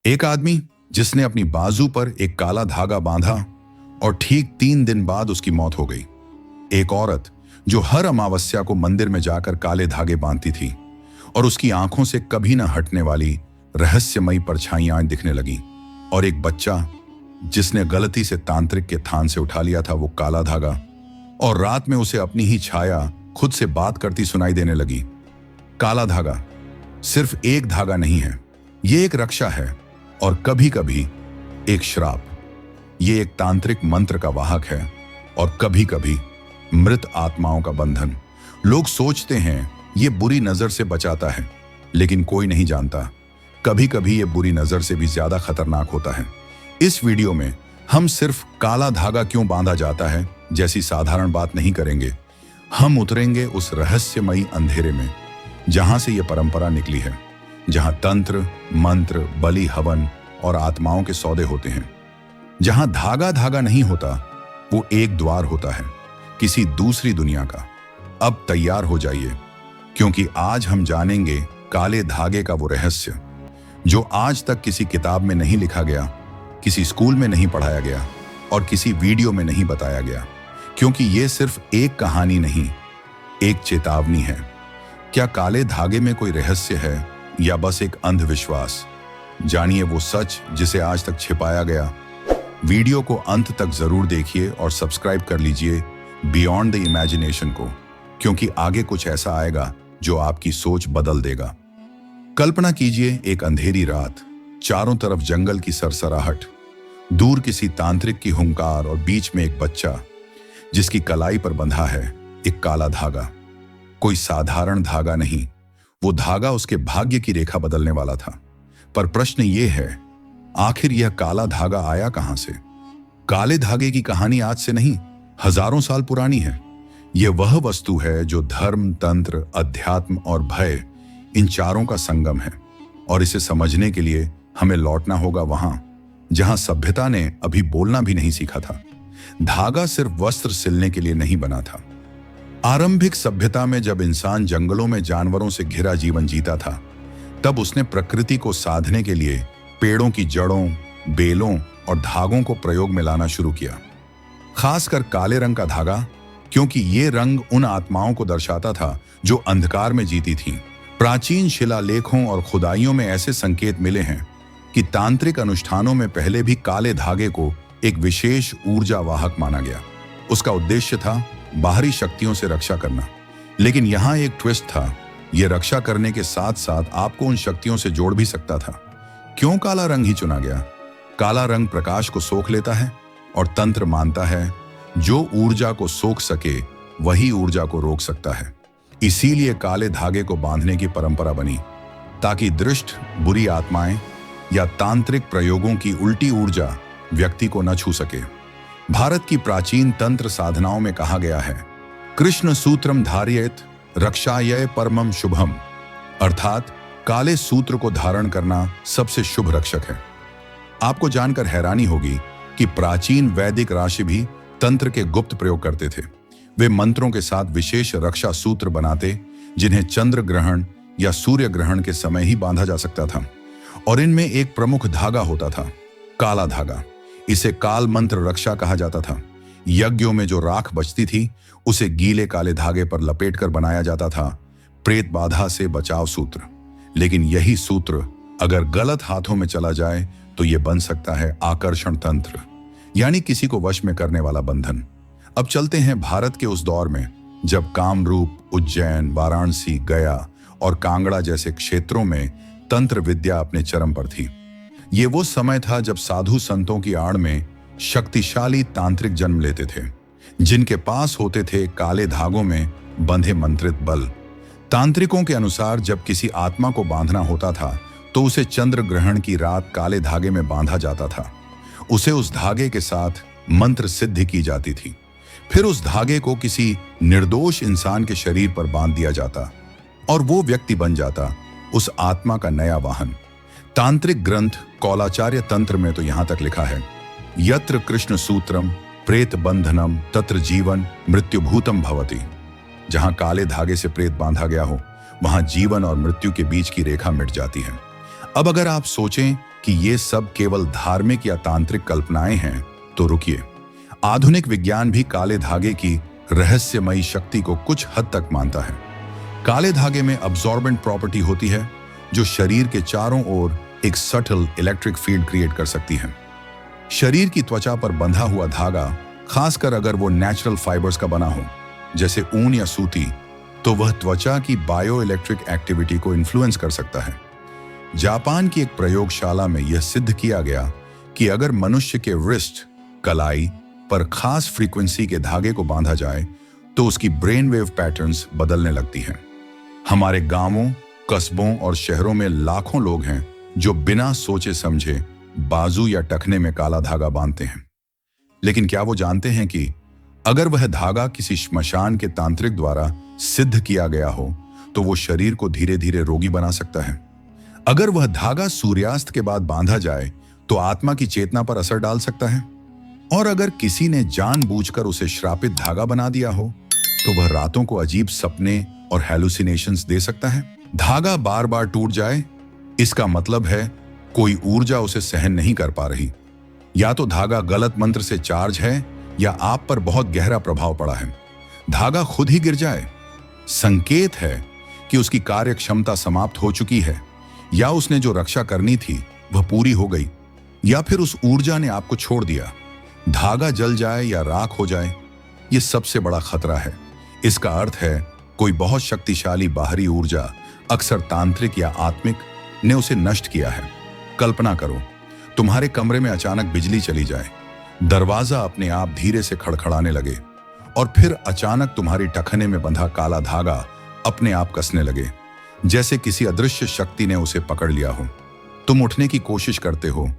एक आदमी जिसने अपनी बाजू पर एक काला धागा बांधा और ठीक 3 दिन बाद उसकी मौत हो गई। एक औरत जो हर अमावस्या को मंदिर में जाकर काले धागे बांधती थी और उसकी आंखों से कभी न हटने वाली रहस्यमयी परछाइयां दिखने लगी। और एक बच्चा जिसने गलती से तांत्रिक के थान से उठा लिया था वो काला धागा, और रात में उसे अपनी ही छाया खुद से बात करती सुनाई देने लगी। काला धागा सिर्फ एक धागा नहीं है, ये एक रक्षा है और कभी कभी एक श्राप। ये एक तांत्रिक मंत्र का वाहक है और कभी कभी मृत आत्माओं का बंधन। लोग सोचते हैं ये बुरी नजर से बचाता है, लेकिन कोई नहीं जानता कभी कभी ये बुरी नजर से भी ज्यादा खतरनाक होता है। इस वीडियो में हम सिर्फ काला धागा क्यों बांधा जाता है जैसी साधारण बात नहीं करेंगे। हम उतरेंगे उस रहस्यमयी अंधेरे में जहां से यह परंपरा निकली है, जहां तंत्र, मंत्र, बलि, हवन और आत्माओं के सौदे होते हैं। जहां धागा धागा नहीं होता, वो एक द्वार होता है किसी दूसरी दुनिया का। अब तैयार हो जाइए, क्योंकि आज हम जानेंगे काले धागे का वो रहस्य जो आज तक किसी किताब में नहीं लिखा गया, किसी स्कूल में नहीं पढ़ाया गया और किसी वीडियो में नहीं बताया गया। क्योंकि ये सिर्फ एक कहानी नहीं, एक चेतावनी है। क्या काले धागे में कोई रहस्य है या बस एक अंधविश्वास? जानिए वो सच जिसे आज तक छिपाया गया। वीडियो को अंत तक जरूर देखिए और सब्सक्राइब कर लीजिए बियॉन्ड द इमेजिनेशन को, क्योंकि आगे कुछ ऐसा आएगा जो आपकी सोच बदल देगा। कल्पना कीजिए एक अंधेरी रात, चारों तरफ जंगल की सरसराहट, दूर किसी तांत्रिक की हुंकार और बीच में एक बच्चा जिसकी कलाई पर बंधा है एक काला धागा। कोई साधारण धागा नहीं, वो धागा उसके भाग्य की रेखा बदलने वाला था। पर प्रश्न ये है, आखिर यह काला धागा आया कहां से? काले धागे की कहानी आज से नहीं, हजारों साल पुरानी है। यह वह वस्तु है जो धर्म, तंत्र, अध्यात्म और भय, इन चारों का संगम है। और इसे समझने के लिए हमें लौटना होगा वहां जहां सभ्यता ने अभी बोलना भी नहीं सीखा था। धागा सिर्फ वस्त्र सिलने के लिए नहीं बना था। आरंभिक सभ्यता में जब इंसान जंगलों में जानवरों से घिरा जीवन जीता था, तब उसने प्रकृति को साधने के लिए पेड़ों की जड़ों, बेलों और धागों को प्रयोग में लाना शुरू किया। खासकर काले रंग का धागा, क्योंकि ये रंग उन आत्माओं को दर्शाता था जो अंधकार में जीती थीं। प्राचीन शिलालेखों और खुदाइयों में ऐसे संकेत मिले हैं कि तांत्रिक अनुष्ठानों में पहले भी काले धागे को एक विशेष ऊर्जा वाहक माना गया। उसका उद्देश्य था बाहरी शक्तियों से रक्षा करना। लेकिन यहाँ एक ट्विस्ट था, यह रक्षा करने के साथ साथ आपको उन शक्तियों से जोड़ भी सकता था। क्यों काला रंग ही चुना गया? काला रंग प्रकाश को सोख लेता है और तंत्र मानता है जो ऊर्जा को सोख सके वही ऊर्जा को रोक सकता है। इसीलिए काले धागे को बांधने की परंपरा बनी, ताकि दृष्ट, बुरी आत्माएं या तांत्रिक प्रयोगों की उल्टी ऊर्जा व्यक्ति को न छू सके। भारत की प्राचीन तंत्र साधनाओं में कहा गया है, कृष्ण सूत्रम धारयेत रक्षायै परमम शुभम, अर्थात काले सूत्र को धारण करना सबसे शुभ रक्षक है। आपको जानकर हैरानी होगी कि प्राचीन वैदिक ऋषि भी तंत्र के गुप्त प्रयोग करते थे। वे मंत्रों के साथ विशेष रक्षा सूत्र बनाते, जिन्हें चंद्र ग्रहण या सूर्य ग्रहण के समय ही बांधा जा सकता था। और इनमें एक प्रमुख धागा होता था, काला धागा। इसे काल मंत्र रक्षा कहा जाता था। यज्ञों में जो राख बचती थी, उसे गीले काले धागे पर लपेटकर बनाया जाता था, प्रेत बाधा से बचाव सूत्र। लेकिन यही सूत्र अगर गलत हाथों में चला जाए तो यह बन सकता है आकर्षण तंत्र, यानी किसी को वश में करने वाला बंधन। अब चलते हैं भारत के उस दौर में जब कामरूप, उज्जैन, वाराणसी, गया और कांगड़ा जैसे क्षेत्रों में तंत्र विद्या अपने चरम पर थी। ये वो समय था जब साधु संतों की आड़ में शक्तिशाली तांत्रिक जन्म लेते थे, जिनके पास होते थे काले धागों में बंधे मंत्रित बल। तांत्रिकों के अनुसार जब किसी आत्मा को बांधना होता था तो उसे चंद्र ग्रहण की रात काले धागे में बांधा जाता था। उसे उस धागे के साथ मंत्र सिद्धि की जाती थी। फिर उस धागे को किसी निर्दोष इंसान के शरीर पर बांध दिया जाता और वो व्यक्ति बन जाता उस आत्मा का नया वाहन। तांत्रिक ग्रंथ कौलाचार्य तंत्र में तो यहां तक लिखा है, यत्र कृष्ण सूत्रम प्रेत बंधनम तत्र जीवन मृत्युभूतम भवति। जहां काले धागे से प्रेत बांधा गया हो, वहां जीवन और मृत्यु के बीच की रेखा मिट जाती है। अब अगर आप सोचें कि ये सब केवल धार्मिक या तांत्रिक कल्पनाएं हैं, तो रुकिए। आधुनिक विज्ञान भी काले धागे की रहस्यमयी शक्ति को कुछ हद तक मानता है। काले धागे में अब्सॉर्बेंट प्रॉपर्टी होती है जो शरीर के चारों ओर एक सटल इलेक्ट्रिक फील्ड क्रिएट कर सकती है। शरीर की त्वचा पर बंधा हुआ धागा, खासकर अगर वो नेचुरल फाइबर्स का बना हो, जैसे ऊन या सूती, तो वह त्वचा की बायो इलेक्ट्रिक एक्टिविटी को इन्फ्लुएंस कर सकता है। जापान की एक प्रयोगशाला में यह सिद्ध किया गया कि अगर मनुष्य के रिस्ट, कलाई पर खास फ्रीक्वेंसी के धागे को बांधा जाए तो उसकी ब्रेन वेव पैटर्न्स बदलने लगती हैं। हमारे गांवों, कस्बों और शहरों में लाखों लोग हैं जो बिना सोचे समझे बाजू या टखने में काला धागा बांधते हैं। लेकिन क्या वो जानते हैं कि अगर वह धागा किसी श्मशान के तांत्रिक द्वारा सिद्ध किया गया हो तो वो शरीर को धीरे धीरे रोगी बना सकता है। अगर वह धागा सूर्यास्त के बाद बांधा जाए तो आत्मा की चेतना पर असर डाल सकता है। और अगर किसी ने जानबूझकर उसे श्रापित धागा बना दिया हो तो वह रातों को अजीब सपने और हैलुसिनेशंस दे सकता है। धागा बार बार टूट जाए, इसका मतलब है कोई ऊर्जा उसे सहन नहीं कर पा रही। या तो धागा गलत मंत्र से चार्ज है या आप पर बहुत गहरा प्रभाव पड़ा है। धागा खुद ही गिर जाए, संकेत है कि उसकी कार्य क्षमता समाप्त हो चुकी है, या उसने जो रक्षा करनी थी वह पूरी हो गई, या फिर उस ऊर्जा ने आपको छोड़ दिया। धागा जल जाए या राख हो जाए, यह सबसे बड़ा खतरा है। इसका अर्थ है कोई बहुत शक्तिशाली बाहरी ऊर्जा, अक्सर तांत्रिक या आत्मिक, ने उसे नष्ट किया है। कल्पना करो, तुम्हारे कमरे में अचानक बिजली चली जाए, दरवाजा अपने आप धीरे से खड़खड़ाने लगे और फिर अचानक तुम्हारी टखने में बंधा काला धागा अपने आप कसने लगे, जैसे किसी अदृश्य शक्ति ने उसे पकड़ लिया हो। तुम उठने की कोशिश करते हो,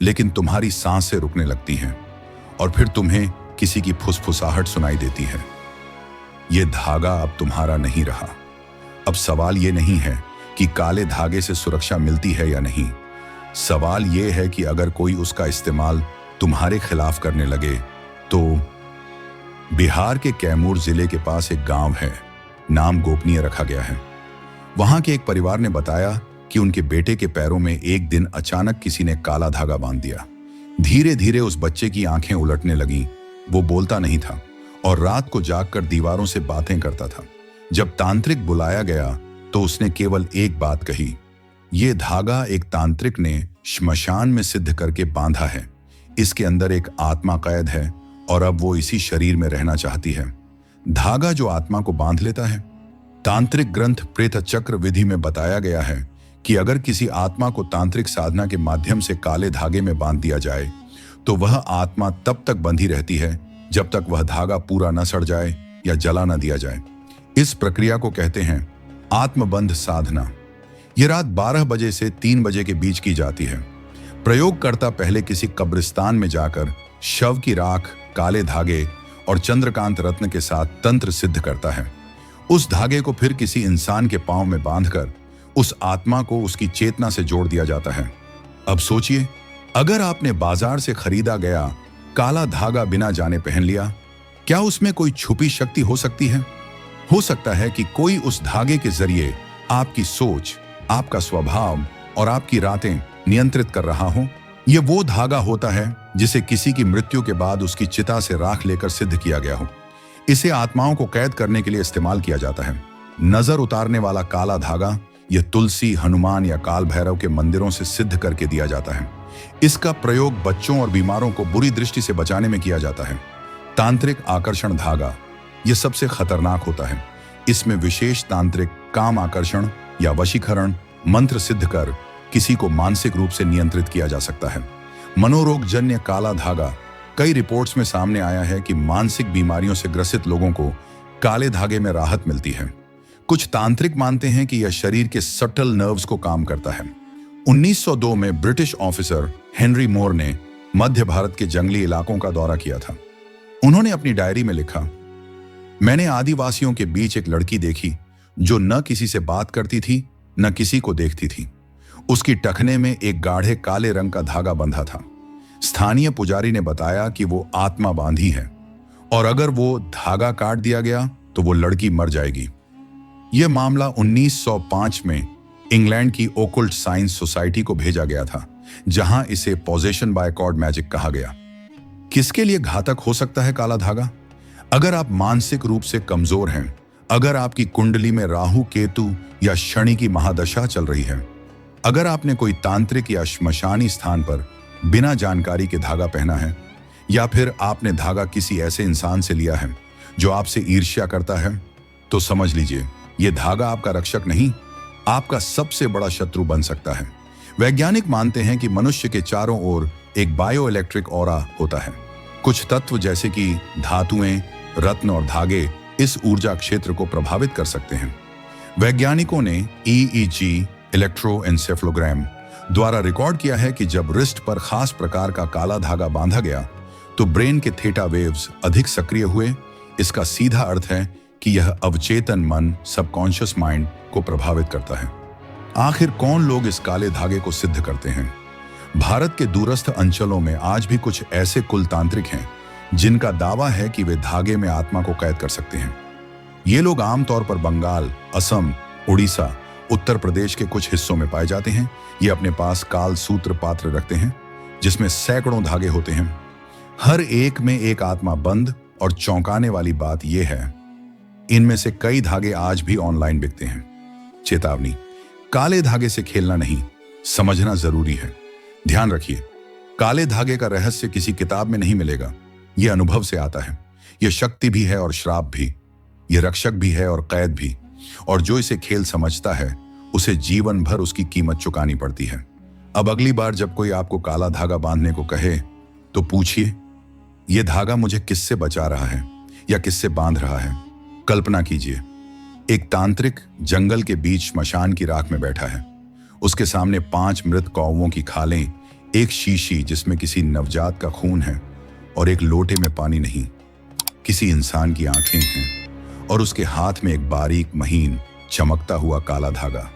लेकिन तुम्हारी सांसें रुकने लगती हैं और फिर तुम्हें किसी की फुसफुसाहट सुनाई देती है। यह धागा अब तुम्हारा नहीं रहा। अब सवाल यह नहीं है कि काले धागे से सुरक्षा मिलती है या नहीं। सवाल यह है कि अगर कोई उसका इस्तेमाल तुम्हारे खिलाफ करने लगे तो। बिहार के कैमूर जिले के पास एक गांव है, नाम गोपनीय रखा गया है। वहां के एक परिवार ने बताया कि उनके बेटे के पैरों में एक दिन अचानक किसी ने काला धागा बांध दिया। धीरे धीरे उस बच्चे की आंखें उलटने लगीं। वो बोलता नहीं था और रात को जागकर दीवारों से बातें करता था। जब तांत्रिक बुलाया गया तो उसने केवल एक बात कही, ये धागा एक तांत्रिक ने श्मशान में सिद्ध करके बांधा है। इसके अंदर एक आत्मा कैद है और अब वो इसी शरीर में रहना चाहती है। धागा जो आत्मा को बांध लेता है। तांत्रिक ग्रंथ प्रेत चक्र विधि में बताया गया है कि अगर किसी आत्मा को तांत्रिक साधना के माध्यम से काले धागे में बांध दिया जाए तो वह आत्मा तब तक बंधी रहती है जब तक वह धागा पूरा न सड़ जाए या जला न दिया जाए। इस प्रक्रिया को कहते हैं आत्मबंध साधना। यह रात 12 बजे से 3 बजे के बीच की जाती है। प्रयोगकर्ता पहले किसी कब्रिस्तान में जाकर शव की राख, काले धागे और चंद्रकांत रत्न के साथ तंत्र सिद्ध करता है। उस धागे को फिर किसी इंसान के पांव में बांधकर उस आत्मा को उसकी चेतना से जोड़ दिया जाता है। अब सोचिए, अगर आपने बाजार से खरीदा गया काला धागा बिना जाने पहन लिया, क्या उसमें कोई छुपी शक्ति हो सकती है? हो सकता है कि कोई उस धागे के जरिए आपकी सोच, आपका स्वभाव और आपकी रातें नियंत्रित कर रहा हो। यह वो धागा होता है जिसे किसी की मृत्यु के बाद उसकी चिता से राख लेकर सिद्ध किया गया हो। इसे आत्माओं को कैद करने के लिए इस्तेमाल किया जाता है। नजर उतारने वाला काला धागा यह तुलसी, हनुमान या काल भैरव के मंदिरों से सिद्ध करके दिया जाता है। इसका प्रयोग बच्चों और बीमारों को बुरी दृष्टि से बचाने में किया जाता है। तांत्रिक आकर्षण धागा यह सबसे खतरनाक होता है। इसमें विशेष तांत्रिक काम आकर्षण या वशीकरण मंत्र सिद्ध कर किसी को मानसिक रूप से नियंत्रित किया जा सकता है। मनोरोग जन्य काला धागा, कई रिपोर्ट्स में सामने आया है कि मानसिक बीमारियों से ग्रसित लोगों को काले धागे में राहत मिलती है। कुछ तांत्रिक मानते हैं कि यह शरीर के सटल नर्व्स को काम करता है। 1902 में ब्रिटिश ऑफिसर हेनरी मोर ने मध्य भारत के जंगली इलाकों का दौरा किया था। उन्होंने अपनी डायरी में लिखा, मैंने आदिवासियों के बीच एक लड़की देखी जो न किसी से बात करती थी न किसी को देखती थी। उसकी टखने में एक गाढ़े काले रंग का धागा बंधा था। स्थानीय पुजारी ने बताया कि वो आत्मा बांधी है और अगर वो धागा काट दिया गया तो वो लड़की मर जाएगी। यह मामला 1905 में इंग्लैंड की ओकल्ट साइंस सोसाइटी को भेजा गया था, जहां इसे पॉजेशन बाय कॉर्ड मैजिक कहा गया। किसके लिए घातक हो सकता है काला धागा? अगर आप मानसिक रूप से कमजोर हैं, अगर आपकी कुंडली में राहु केतु या शनि की महादशा चल रही है, अगर आपने कोई तांत्रिक या श्मशानी स्थान पर बिना जानकारी के धागा पहना है, या फिर आपने धागा किसी ऐसे इंसान से लिया है जो आपसे ईर्ष्या करता है, तो समझ लीजिए यह धागा आपका रक्षक नहीं, आपका सबसे बड़ा शत्रु बन सकता है। वैज्ञानिक मानते हैं कि मनुष्य के चारों ओर एक बायो इलेक्ट्रिक ऑरा होता है। कुछ तत्व जैसे कि धातुएं, रत्न और धागे इस ऊर्जा क्षेत्र को प्रभावित कर सकते हैं। वैज्ञानिकों ने EEG इलेक्ट्रोएन्सेफलोग्राम द्वारा रिकॉर्ड किया है कि जब रिस्ट पर खास प्रकार का काला धागा बांधा गया तो ब्रेन के थीटा वेव्स अधिक सक्रिय हुए। इसका सीधा अर्थ है कि यह अवचेतन मन, सबकॉन्शियस माइंड को प्रभावित करता है। आखिर कौन लोग इस काले धागे को सिद्ध करते हैं? भारत के दूरस्थ अंचलों में आज भी कुछ ऐसे कुलतांत्रिक हैं जिनका दावा है कि वे धागे में आत्मा को कैद कर सकते हैं। ये लोग आमतौर पर बंगाल, असम, उड़ीसा, उत्तर प्रदेश के कुछ हिस्सों में पाए जाते हैं। ये अपने पास काल सूत्र पात्र रखते हैं जिसमें सैकड़ों धागे होते हैं। हर एक में एक आत्मा बंद, और चौंकाने वाली बात यह है इनमें से कई धागे आज भी ऑनलाइन बिकते हैं। चेतावनी, काले धागे से खेलना नहीं, समझना जरूरी है। ध्यान रखिए, काले धागे का रहस्य किसी किताब में नहीं मिलेगा। यह अनुभव से आता है। यह शक्ति भी है और श्राप भी, यह रक्षक भी है और कैद भी। और जो इसे खेल समझता है उसे जीवन भर उसकी कीमत चुकानी पड़ती है। अब अगली बार जब कोई आपको काला धागा बांधने को कहे तो पूछिए, यह धागा मुझे किससे बचा रहा है या किससे बांध रहा है? कल्पना कीजिए, एक तांत्रिक जंगल के बीच श्मशान की राख में बैठा है। उसके सामने 5 मृत कौवों की खालें, एक शीशी जिसमें किसी नवजात का खून है और एक लोटे में पानी नहीं, किसी इंसान की आंखें हैं और उसके हाथ में एक बारीक, महीन, चमकता हुआ काला धागा।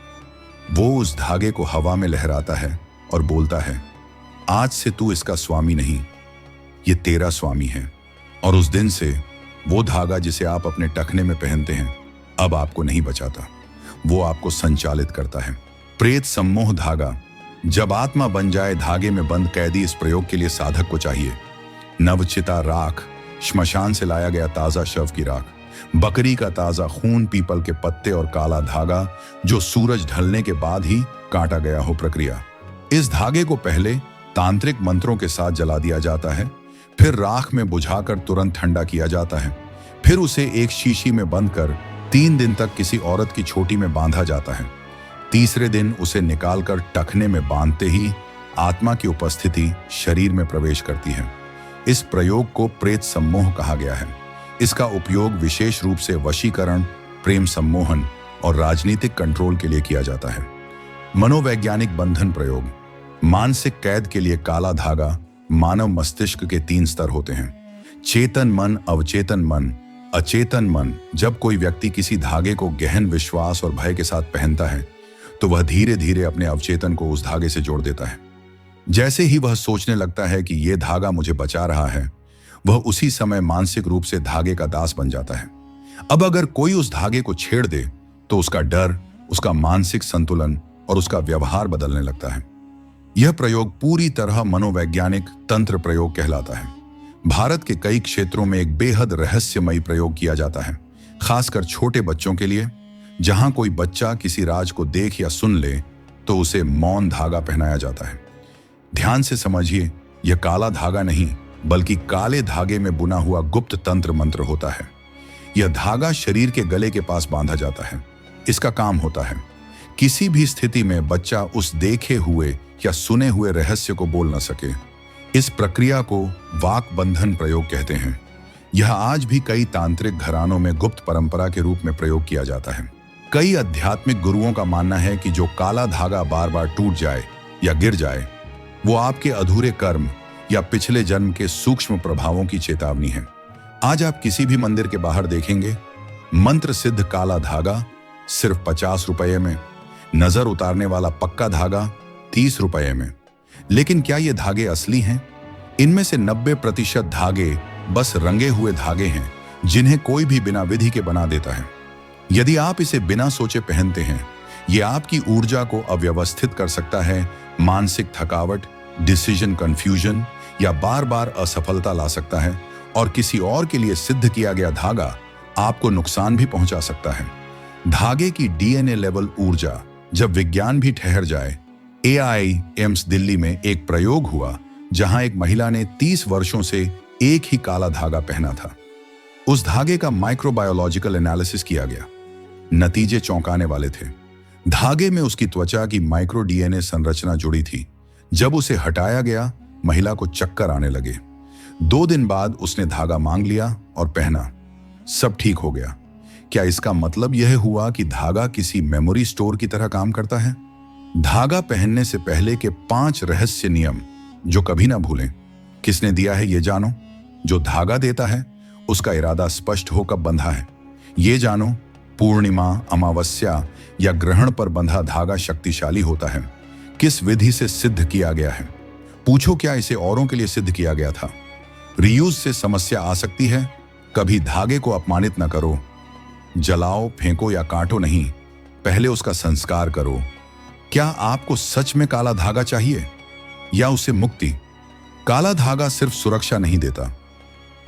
वो उस धागे को हवा में लहराता है और बोलता है, आज से तू इसका स्वामी नहीं, ये तेरा स्वामी है। और उस दिन से वो धागा जिसे आप अपने टखने में पहनते हैं अब आपको नहीं बचाता, वो आपको संचालित करता है। प्रेत सम्मोह धागा। जब आत्मा बन जाए धागे में बंद कैदी, इस प्रयोग के लिए साधक को चाहिए नवचिता राख, श्मशान से लाया गया ताजा शव की राख, बकरी का ताजा खून, पीपल के पत्ते और काला धागा जो सूरज ढलने के बाद ही काटा गया हो। प्रक्रिया, इस धागे को पहले तांत्रिक मंत्रों के साथ जला दिया जाता है, फिर राख में बुझाकर तुरंत ठंडा किया जाता है, फिर उसे एक शीशी में बंद कर 3 दिन तक किसी औरत की छोटी में बांधा जाता है। तीसरे दिन उसे निकालकर टखने में बांधते ही आत्मा की उपस्थिति शरीर में प्रवेश करती है। इस प्रयोग को प्रेत सम्मोह कहा गया है। इसका उपयोग विशेष रूप से वशीकरण, प्रेम सम्मोहन और राजनीतिक कंट्रोल के लिए किया जाता है। मनोवैज्ञानिक बंधन प्रयोग। मानसिक कैद के लिए काला धागा। मानव मस्तिष्क के 3 स्तर होते हैं, चेतन मन, अवचेतन मन, अचेतन मन। जब कोई व्यक्ति किसी धागे को गहन विश्वास और भय के साथ पहनता है तो वह धीरे धीरे अपने अवचेतन को उस धागे से जोड़ देता है। जैसे ही वह सोचने लगता है कि यह धागा मुझे बचा रहा है, वह उसी समय मानसिक रूप से धागे का दास बन जाता है। अब अगर कोई उस धागे को छेड़ दे तो उसका डर, उसका मानसिक संतुलन और उसका व्यवहार बदलने लगता है। यह प्रयोग पूरी तरह मनोवैज्ञानिक तंत्र प्रयोग कहलाता है। भारत के कई क्षेत्रों में एक बेहद रहस्यमयी प्रयोग किया जाता है, खासकर छोटे बच्चों के लिए। जहां कोई बच्चा किसी राज को देख या सुन ले तो उसे मौन धागा पहनाया जाता है। ध्यान से समझिए, यह काला धागा नहीं बल्कि काले धागे में बुना हुआ गुप्त तंत्र मंत्र होता है। यह धागा शरीर के गले के पास बांधा जाता है। इसका काम होता है किसी भी स्थिति में बच्चा उस देखे हुए या सुने हुए रहस्य को बोल न सके। इस प्रक्रिया को वाक बंधन प्रयोग कहते हैं। यह आज भी कई तांत्रिक घरानों में गुप्त परंपरा के रूप में प्रयोग किया जाता है। कई आध्यात्मिक गुरुओं का मानना है कि जो काला धागा बार बार टूट जाए या गिर जाए, वो आपके अधूरे कर्म या पिछले जन्म के सूक्ष्म प्रभावों की चेतावनी है। आज आप किसी भी मंदिर के बाहर देखेंगे मंत्र सिद्ध काला धागा सिर्फ 50 रुपये में, नजर उतारने वाला पक्का धागा 30 रुपये में। लेकिन क्या ये धागे असली हैं? इनमें से 90% धागे बस रंगे हुए धागे हैं जिन्हें कोई भी बिना विधि के बना देता है। यदि आप इसे बिना सोचे पहनते हैं, ये आपकी ऊर्जा को अव्यवस्थित कर सकता है, मानसिक थकावट, डिसीजन कंफ्यूजन या बार बार असफलता ला सकता है, और किसी और के लिए सिद्ध किया गया धागा आपको नुकसान भी पहुंचा सकता है। धागे की डीएनए लेवल ऊर्जा जब विज्ञान भी ठहर जाए। एआईएम्स दिल्ली में एक प्रयोग हुआ जहां एक महिला ने 30 वर्षों से एक ही काला धागा पहना था। उस धागे का माइक्रोबायोलॉजिकल एनालिसिस किया गया। नतीजे चौंकाने वाले थे। धागे में उसकी त्वचा की माइक्रो डीएनए संरचना जुड़ी थी। जब उसे हटाया गया, महिला को चक्कर आने लगे। 2 दिन बाद उसने धागा मांग लिया और पहना। सब ठीक हो गया। क्या इसका मतलब यह हुआ कि धागा किसी मेमोरी स्टोर की तरह काम करता है? धागा पहनने से पहले के 5 रहस्य नियम जो कभी ना भूलें। किसने दिया है ये जानो। जो धागा देता है उसका इरादा स्पष्ट हो कब बंधा है ये जानो। पूर्णिमा, अमावस्या या ग्रहण पर बंधा धागा शक्तिशाली होता है। किस विधि से सिद्ध किया गया है? पूछो, क्या इसे औरों के लिए सिद्ध किया गया था? रीयूज से समस्या आ सकती है। कभी धागे को अपमानित न करो। जलाओ, फेंको या काटो नहीं, पहले उसका संस्कार करो। क्या आपको सच में काला धागा चाहिए या उसे मुक्ति? काला धागा सिर्फ सुरक्षा नहीं देता,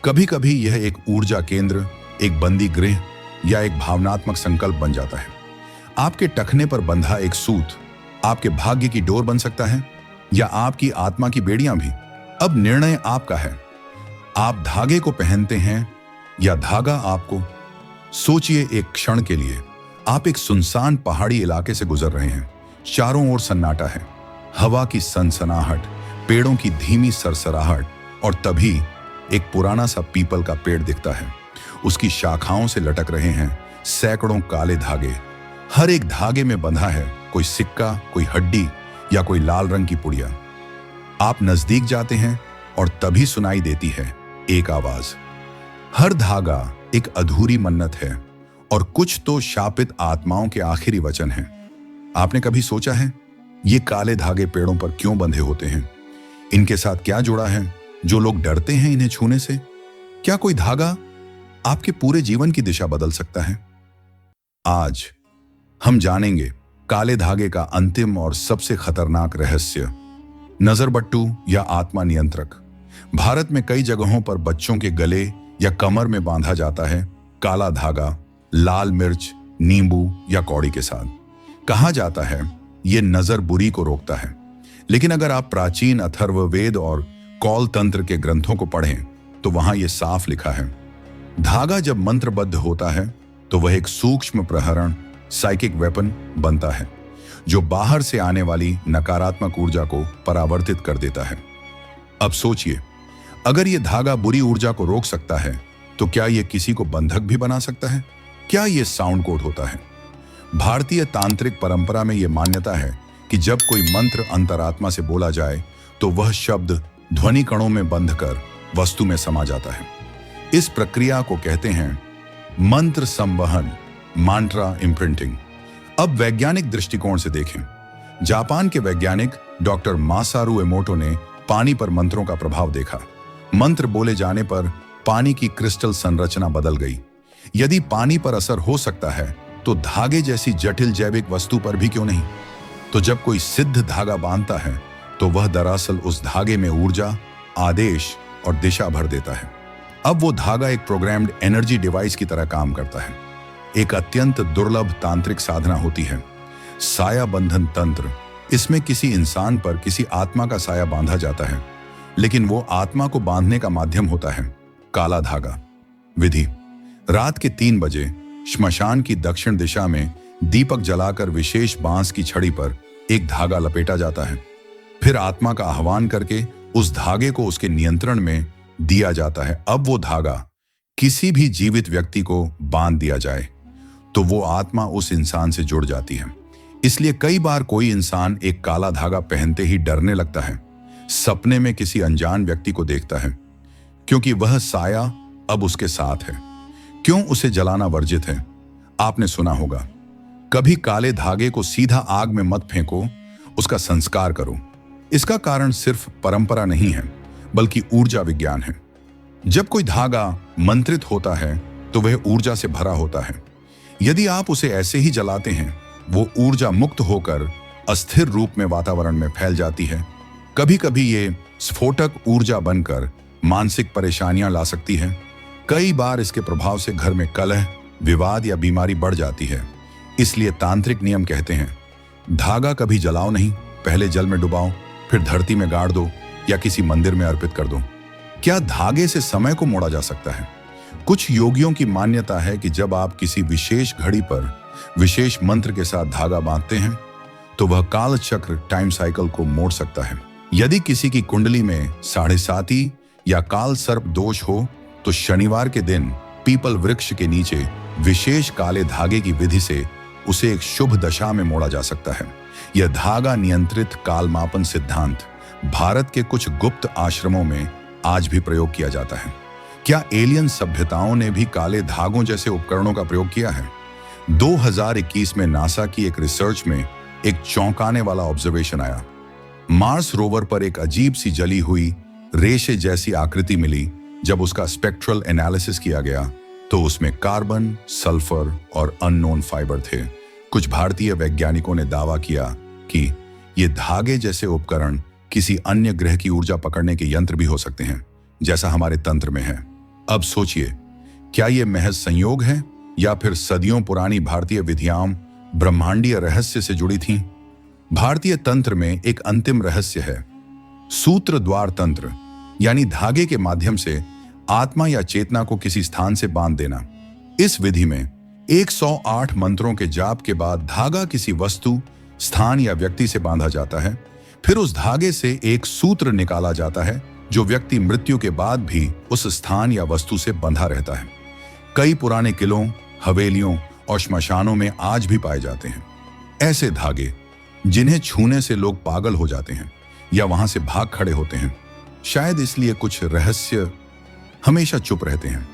कभी कभी यह एक ऊर्जा केंद्र, एक बंदी गृह या एक भावनात्मक संकल्प बन जाता है। आपके टखने पर बंधा एक सूत आपके भाग्य की डोर बन सकता है या आपकी आत्मा की बेड़ियां भी। अब निर्णय आपका है। आप धागे को पहनते हैं या धागा आपको। सोचिए एक क्षण के लिए। आप एक सुनसान पहाड़ी इलाके से गुजर रहे हैं। चारों ओर सन्नाटा है, हवा की सनसनाहट, पेड़ों की धीमी सरसराहट, और तभी एक पुराना सा पीपल का पेड़ दिखता है। उसकी शाखाओं से लटक रहे हैं सैकड़ों काले धागे। हर एक धागे में बंधा है कोई सिक्का, कोई हड्डी या कोई लाल रंग की पुड़िया। आप नजदीक जाते हैं और तभी सुनाई देती है एक आवाज। हर धागा एक अधूरी मन्नत है और कुछ तो शापित आत्माओं के आखिरी वचन हैं। आपने कभी सोचा है ये काले धागे पेड़ों पर क्यों बंधे होते हैं? इनके साथ क्या जुड़ा है जो लोग डरते हैं इन्हें छूने से? क्या कोई धागा आपके पूरे जीवन की दिशा बदल सकता है? आज हम जानेंगे काले धागे का अंतिम और सबसे खतरनाक रहस्य, नजरबट्टू या आत्मा नियंत्रक। भारत में कई जगहों पर बच्चों के गले या कमर में बांधा जाता है काला धागा, लाल मिर्च, नींबू या कौड़ी के साथ। कहा जाता है यह नजर बुरी को रोकता है, लेकिन अगर आप प्राचीन अथर्ववेद और कौल तंत्र के ग्रंथों को पढ़ें तो वहां यह साफ लिखा है, धागा जब मंत्रबद्ध होता है तो वह एक सूक्ष्म प्रहरण, साइकिक वेपन बनता है जो बाहर से आने वाली नकारात्मक ऊर्जा को परावर्तित कर देता है। अब सोचिए, अगर यह धागा बुरी ऊर्जा को रोक सकता है तो क्या यह किसी को बंधक भी बना सकता है? क्या यह साउंड कोड होता है? भारतीय तांत्रिक परंपरा में यह मान्यता है कि जब कोई मंत्र अंतरात्मा से बोला जाए तो वह शब्द ध्वनि कणों में बंधकर वस्तु में समा जाता है। इस प्रक्रिया को कहते हैं मंत्र संवहन, मांट्रा इम्प्रिंटिंग। अब वैज्ञानिक दृष्टिकोण से देखें। जापान के वैज्ञानिक डॉक्टर मासारू एमोटो ने पानी पर मंत्रों का प्रभाव देखा। मंत्र बोले जाने पर पानी की क्रिस्टल संरचना बदल गई। यदि पानी पर असर हो सकता है तो धागे जैसी जटिल जैविक वस्तु पर भी क्यों नहीं? तो जब कोई सिद्ध धागा बांधता है तो वह दरअसल उस धागे में ऊर्जा, आदेश और दिशा भर देता है। अब वो धागा एक प्रोग्राम्ड एनर्जी डिवाइस की तरह काम करता है। एक अत्यंत दुर्लभ तांत्रिक साधना होती है साया बंधन तंत्र। इसमें किसी इंसान पर किसी आत्मा का साया बांधा जाता है, लेकिन वो आत्मा को बांधने का माध्यम होता है काला धागा। विधि: रात के 3 बजे श्मशान की दक्षिण दिशा में दीपक जलाकर विशेष बांस की छड़ी पर एक धागा लपेटा जाता है। फिर आत्मा का आह्वान करके उस धागे को उसके नियंत्रण में दिया जाता है। अब वो धागा किसी भी जीवित व्यक्ति को बांध दिया जाए तो वो आत्मा उस इंसान से जुड़ जाती है। इसलिए कई बार कोई इंसान एक काला धागा पहनते ही डरने लगता है, सपने में किसी अनजान व्यक्ति को देखता है, क्योंकि वह साया अब उसके साथ है। क्यों उसे जलाना वर्जित है? आपने सुना होगा, कभी काले धागे को सीधा आग में मत फेंको, उसका संस्कार करो। इसका कारण सिर्फ परंपरा नहीं है, बल्कि ऊर्जा विज्ञान है। जब कोई धागा मंत्रित होता है तो वह ऊर्जा से भरा होता है। यदि आप उसे ऐसे ही जलाते हैं, वो ऊर्जा मुक्त होकर अस्थिर रूप में वातावरण में फैल जाती है। कभी कभी ये स्फोटक ऊर्जा बनकर मानसिक परेशानियां ला सकती है। कई बार इसके प्रभाव से घर में कलह, विवाद या बीमारी बढ़ जाती है। इसलिए तांत्रिक नियम कहते हैं, धागा कभी जलाओ नहीं, पहले जल में डुबाओ, फिर धरती में गाड़ दो या किसी मंदिर में अर्पित कर दो। क्या धागे से समय को मोड़ा जा सकता है? कुछ योगियों की मान्यता है कि जब आप किसी विशेष घड़ी पर विशेष मंत्र के साथ धागा बांधते हैं तो वह काल चक्र टाइम साइकिल को मोड़ सकता है। यदि किसी की कुंडली में 7.5 या काल सर्प दोष हो तो शनिवार के दिन पीपल वृक्ष के नीचे विशेष काले धागे की विधि से उसे एक शुभ दशा में मोड़ा जा सकता है। यह धागा नियंत्रित काल मापन सिद्धांत भारत के कुछ गुप्त आश्रमों में आज भी प्रयोग किया जाता है। क्या एलियन सभ्यताओं ने भी काले धागों जैसे उपकरणों का प्रयोग किया है? 2021 में नासा की एक रिसर्च में एक चौंकाने वाला ऑब्जर्वेशन आया। मार्स रोवर पर एक अजीब सी जली हुई रेशे जैसी आकृति मिली। जब उसका स्पेक्ट्रल एनालिसिस किया गया तो उसमें कार्बन, सल्फर और अननोन फाइबर थे। कुछ भारतीय वैज्ञानिकों ने दावा किया कि ये धागे जैसे उपकरण किसी अन्य ग्रह की ऊर्जा पकड़ने के यंत्र भी हो सकते हैं, जैसा हमारे तंत्र में है। अब सोचिए, क्या ये महज संयोग है या फिर सदियों पुरानी भारतीय विधियां ब्रह्मांडीय रहस्य से जुड़ी थीं? भारतीय तंत्र में एक अंतिम रहस्य है, सूत्र द्वार तंत्र, यानी धागे के माध्यम से आत्मा या चेतना को किसी स्थान से बांध देना। इस विधि में 108 मंत्रों के जाप के बाद धागा किसी वस्तु, स्थान या व्यक्ति से बांधा जाता है। फिर उस धागे से एक सूत्र निकाला जाता है जो व्यक्ति मृत्यु के बाद भी उस स्थान या वस्तु से बंधा रहता है। कई पुराने किलों, हवेलियों और श्मशानों में आज भी पाए जाते हैं ऐसे धागे जिन्हें छूने से लोग पागल हो जाते हैं या वहां से भाग खड़े होते हैं। शायद इसलिए कुछ रहस्य हमेशा चुप रहते हैं।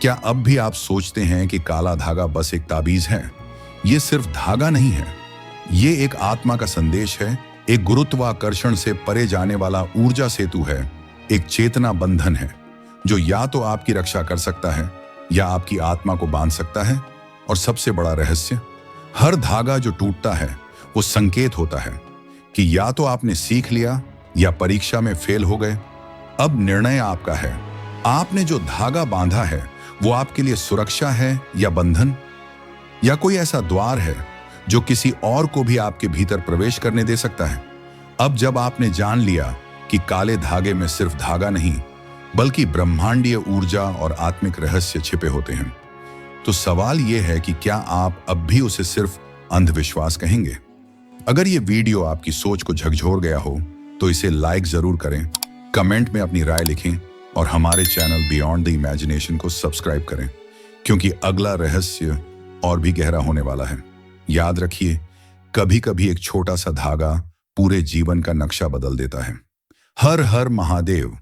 क्या अब भी आप सोचते हैं कि काला धागा बस एक ताबीज है? ये सिर्फ धागा नहीं है, ये एक आत्मा का संदेश है, एक गुरुत्वाकर्षण से परे जाने वाला ऊर्जा सेतु है, एक चेतना बंधन है जो या तो आपकी रक्षा कर सकता है या आपकी आत्मा को बांध सकता है। और सबसे बड़ा रहस्य, हर धागा जो टूटता है वो संकेत होता है कि या तो आपने सीख लिया या परीक्षा में फेल हो गए। अब निर्णय आपका है। आपने जो धागा बांधा है वो आपके लिए सुरक्षा है या बंधन, या कोई ऐसा द्वार है जो किसी और को भी आपके भीतर प्रवेश करने दे सकता है। अब जब आपने जान लिया कि काले धागे में सिर्फ धागा नहीं बल्कि ब्रह्मांडीय ऊर्जा और आत्मिक रहस्य छिपे होते हैं, तो सवाल यह है कि क्या आप अब भी उसे सिर्फ अंधविश्वास कहेंगे? अगर ये वीडियो आपकी सोच को झकझोर गया हो तो इसे लाइक जरूर करें, कमेंट में अपनी राय लिखें और हमारे चैनल बियॉन्ड द इमेजिनेशन को सब्सक्राइब करें, क्योंकि अगला रहस्य और भी गहरा होने वाला है। याद रखिए, कभी कभी एक छोटा सा धागा पूरे जीवन का नक्शा बदल देता है। हर हर महादेव।